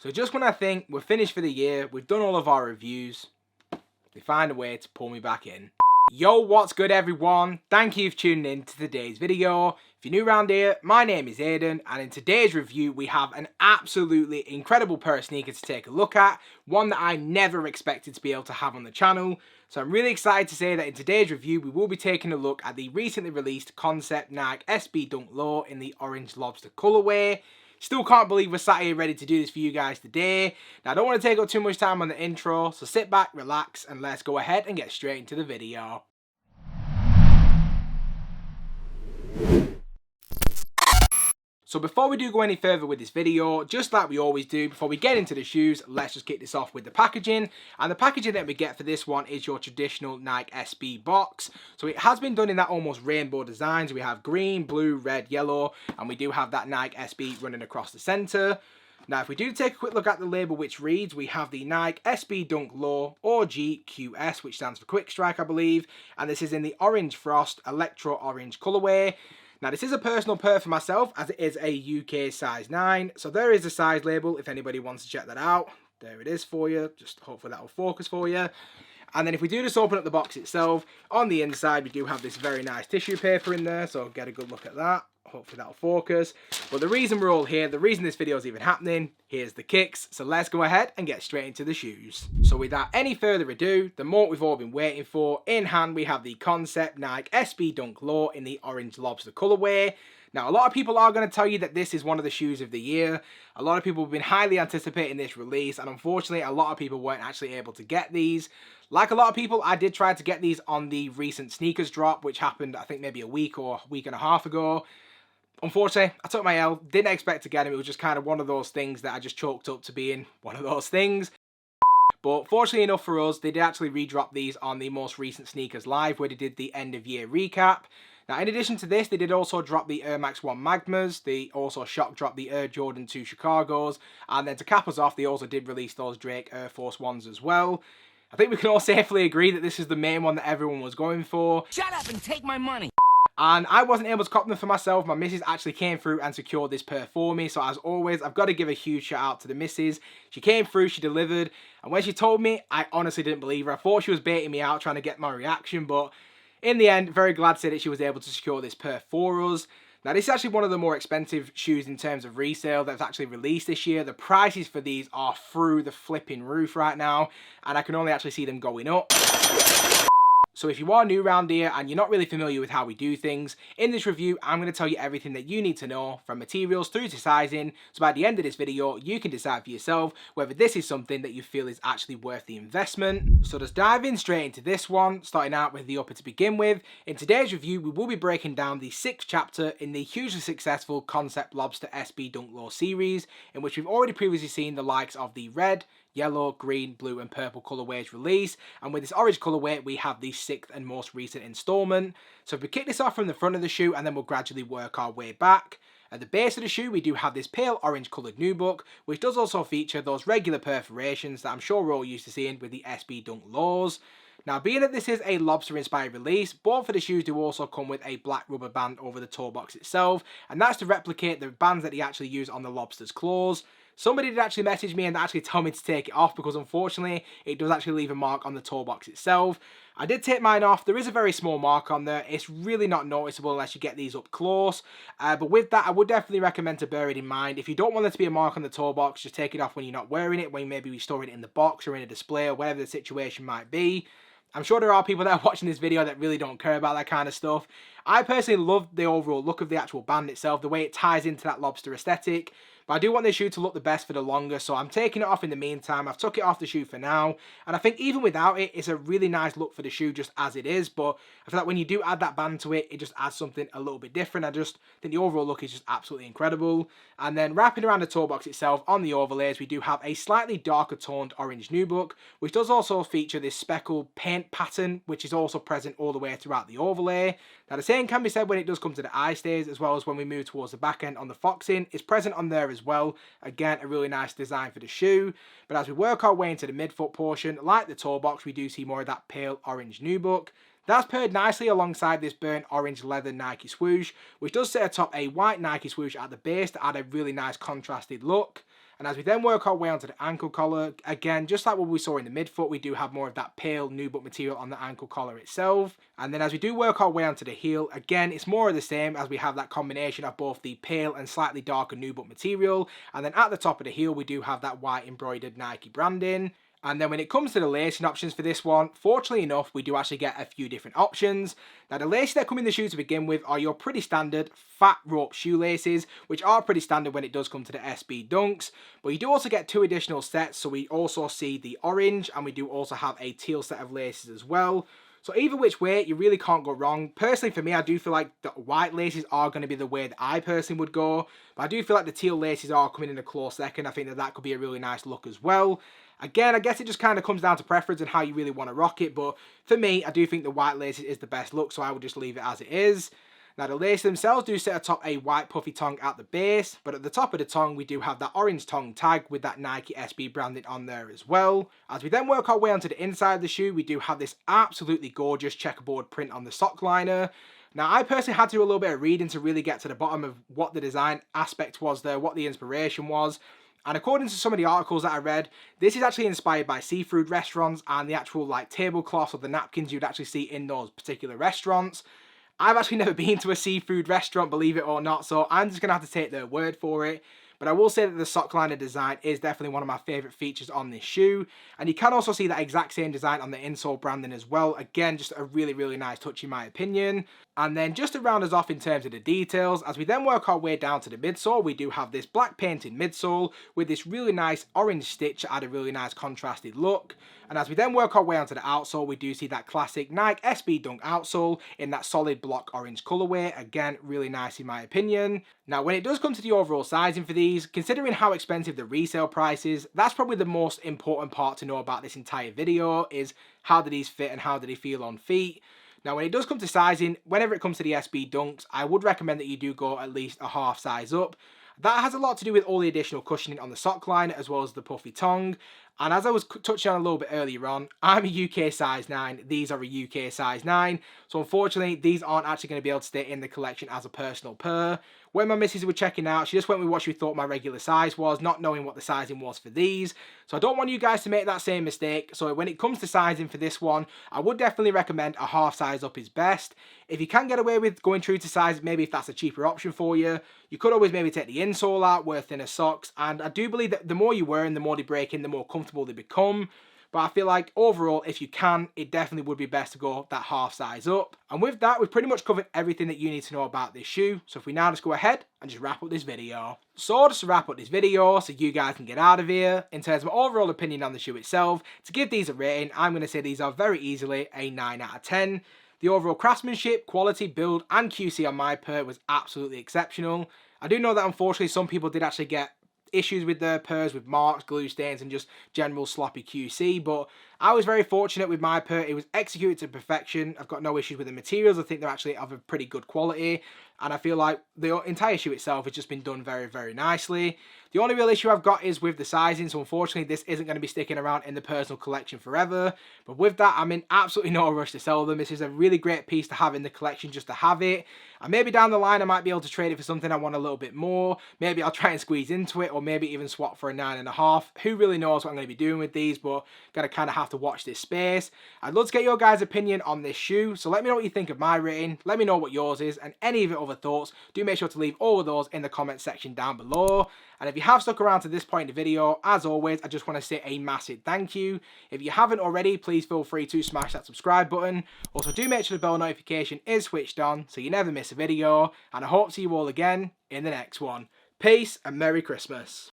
So just when I think we're finished for the year, we've done all of our reviews, they find a way to pull me back in. Yo, what's good everyone? Thank you for tuning in to today's video. If you're new around here, my name is Aidan, and in today's review we have an absolutely incredible pair of sneakers to take a look at, one that I never expected to be able to have on the channel. So I'm really excited to say that in today's review we will be taking a look at the recently released concept Nike SB Dunk Low in the orange lobster colorway. Still can't believe we're sat here ready to do this for you guys today. Now, I don't want to take up too much time on the intro, so sit back, relax, and let's go ahead and get straight into the video. So before we do go any further with this video, just like we always do, before we get into the shoes, let's just kick this off with the packaging. And the packaging that we get for this one is your traditional Nike SB box. So it has been done in that almost rainbow designs. We have green, blue, red, yellow, and we do have that Nike SB running across the center. Now, if we do take a quick look at the label, which reads, we have the Nike SB Dunk Low or GQS, which stands for Quick Strike, I believe. And this is in the Orange Frost Electro Orange colorway. Now, this is a personal pair for myself, as it is a UK size 9. So there is a size label if anybody wants to check that out. There it is for you. Just hopefully that will focus for you. And then if we do just open up the box itself, on the inside we do have this very nice tissue paper in there. So get a good look at that. Hopefully that'll focus. But the reason we're all here, the reason this video is even happening, here's the kicks. So let's go ahead and get straight into the shoes. So without any further ado, the moment we've all been waiting for, in hand we have the concept Nike SB Dunk Low in the orange lobster colorway. Now, a lot of people are going to tell you that this is one of the shoes of the year. A lot of people have been highly anticipating this release, and unfortunately a lot of people weren't actually able to get these. Like a lot of people, I did try to get these on the recent sneakers drop, which happened I think maybe a week or a week and a half ago. Unfortunately, I took my L, didn't expect to get them. It was just kind of one of those things that I just chalked up to being one of those things. But fortunately enough for us, they did actually redrop these on the most recent Sneakers Live, where they did the end of year recap. Now, in addition to this, they did also drop the Air Max 1 Magmas. They also shock dropped the Air Jordan 2 Chicagos. And then to cap us off, they also did release those Drake Air Force 1s as well. I think we can all safely agree that this is the main one that everyone was going for. Shut up and take my money! And I wasn't able to cop them for myself. My missus actually came through and secured this pair for me. So as always, I've got to give a huge shout out to the missus. She came through, she delivered. And when she told me, I honestly didn't believe her. I thought she was baiting me out, trying to get my reaction. But in the end, very glad to say that she was able to secure this pair for us. Now, this is actually one of the more expensive shoes in terms of resale that's actually released this year. The prices for these are through the flipping roof right now. And I can only actually see them going up. So if you are new around here and you're not really familiar with how we do things, in this review I'm going to tell you everything that you need to know, from materials through to sizing, so by the end of this video you can decide for yourself whether this is something that you feel is actually worth the investment. So just dive in straight into this one, starting out with the upper to begin with. In today's review we will be breaking down the 6th chapter in the hugely successful Concept Lobster SB Dunk Low series, in which we've already previously seen the likes of the red, yellow, green, blue and purple colorways release, and with this orange colorway we have the 6th and most recent installment. So if we kick this off from the front of the shoe and then we'll gradually work our way back. At the base of the shoe we do have this pale orange coloured nubuck, which does also feature those regular perforations that I'm sure we're all used to seeing with the SB Dunk Lows. Now, being that this is a lobster inspired release, both of the shoes do also come with a black rubber band over the toe box itself, and that's to replicate the bands that they actually use on the lobster's claws. Somebody did actually message me and actually tell me to take it off, because unfortunately it does actually leave a mark on the toe box itself. I did take mine off. There is a very small mark on there. It's really not noticeable unless you get these up close. But with that, I would definitely recommend to bear it in mind. If you don't want there to be a mark on the toe box, just take it off when you're not wearing it, when maybe we store it in the box or in a display or whatever the situation might be. I'm sure there are people that are watching this video that really don't care about that kind of stuff. I personally love the overall look of the actual band itself, the way it ties into that lobster aesthetic. But I do want this shoe to look the best for the longer, so I'm taking it off in the meantime. I've took it off the shoe for now, and I think even without it, it's a really nice look for the shoe just as it is. But I feel like when you do add that band to it, it just adds something a little bit different. I just think the overall look is just absolutely incredible. And then wrapping around the toe box itself, on the overlays, we do have a slightly darker toned orange nubuck, which does also feature this speckled paint pattern, which is also present all the way throughout the overlay. Now, the same can be said when it does come to the eye stays, as well as when we move towards the back end on the foxing. It's present on there as well. Again, a really nice design for the shoe. But as we work our way into the midfoot portion, like the toe box, we do see more of that pale orange nubuck. That's paired nicely alongside this burnt orange leather Nike swoosh, which does sit atop a white Nike swoosh at the base to add a really nice contrasted look. And as we then work our way onto the ankle collar, again, just like what we saw in the midfoot, we do have more of that pale nubuck material on the ankle collar itself. And then as we do work our way onto the heel, again, it's more of the same as we have that combination of both the pale and slightly darker nubuck material. And then at the top of the heel, we do have that white embroidered Nike branding. And then when it comes to the lacing options for this one, fortunately enough, we do actually get a few different options. Now the laces that come in the shoe to begin with are your pretty standard fat rope shoelaces, which are pretty standard when it does come to the SB Dunks. But you do also get 2 additional sets, so we also see the orange, and we do also have a teal set of laces as well. So either which way, you really can't go wrong. Personally, for me, I do feel like the white laces are going to be the way that I personally would go. But I do feel like the teal laces are coming in a close second. I think that that could be a really nice look as well. Again, I guess it just kind of comes down to preference and how you really want to rock it. But for me, I do think the white laces is the best look, so I would just leave it as it is. Now the laces themselves do sit atop a white puffy tongue at the base, but at the top of the tongue we do have that orange tongue tag with that Nike SB branding on there as well. As we then work our way onto the inside of the shoe, we do have this absolutely gorgeous checkerboard print on the sock liner. Now I personally had to do a little bit of reading to really get to the bottom of what the design aspect was there, what the inspiration was. And according to some of the articles that I read, this is actually inspired by seafood restaurants and the actual like tablecloths or the napkins you'd actually see in those particular restaurants. I've actually never been to a seafood restaurant, believe it or not, so I'm just going to have to take their word for it. But I will say that the sock liner design is definitely one of my favourite features on this shoe. And you can also see that exact same design on the insole branding as well. Again, just a really, really nice touch in my opinion. And then just to round us off in terms of the details, as we then work our way down to the midsole, we do have this black painted midsole with this really nice orange stitch to add a really nice contrasted look. And as we then work our way onto the outsole, we do see that classic Nike SB Dunk outsole in that solid block orange colourway. Again, really nice in my opinion. Now, when it does come to the overall sizing for these, considering how expensive the resale price is, that's probably the most important part to know about this entire video, is how do these fit and how do they feel on feet. Now, when it does come to sizing, whenever it comes to the SB Dunks, I would recommend that you do go at least a half size up. That has a lot to do with all the additional cushioning on the sock line as well as the puffy tongue. And as I was touching on a little bit earlier on, I'm a UK size 9, these are a UK size 9. So unfortunately, these aren't actually going to be able to stay in the collection as a personal pair. When my missus were checking out, she just went with what she thought my regular size was, not knowing what the sizing was for these. So I don't want you guys to make that same mistake. So when it comes to sizing for this one, I would definitely recommend a half size up is best. If you can get away with going true to size, maybe if that's a cheaper option for you, you could always maybe take the insole out, wear thinner socks. And I do believe that the more you wear and the more they break in, the more comfortable they become. But I feel like overall, if you can, it definitely would be best to go that half size up. And with that, we've pretty much covered everything that you need to know about this shoe. So if we now just go ahead and just wrap up this video. So just to wrap up this video, so you guys can get out of here, in terms of my overall opinion on the shoe itself, to give these a rating, I'm going to say these are very easily a 9 out of 10. The overall craftsmanship, quality, build, and QC on my pair was absolutely exceptional. I do know that unfortunately some people did actually get issues with their pairs with marks, glue stains, and just general sloppy QC, but I was very fortunate with my pair. It was executed to perfection. I've got no issues with the materials. I think they're actually of a pretty good quality, and I feel like the entire shoe itself has just been done very, very nicely. The only real issue I've got is with the sizing, so unfortunately this isn't going to be sticking around in the personal collection forever. But with that, I'm in absolutely no rush to sell them. This is a really great piece to have in the collection just to have it. And maybe down the line I might be able to trade it for something I want a little bit more. Maybe I'll try and squeeze into it, or maybe even swap for a 9.5. Who really knows what I'm going to be doing with these, but gotta kind of have to watch this space. I'd love to get your guys' opinion on this shoe, so let me know what you think of my rating. Let me know what yours is, and any of your other thoughts. Do make sure to leave all of those in the comment section down below. And if you have stuck around to this point in the video, as always, I just want to say a massive thank you. If you haven't already, please feel free to smash that subscribe button. Also, do make sure the bell notification is switched on so you never miss a video. And I hope to see you all again in the next one. Peace and Merry Christmas.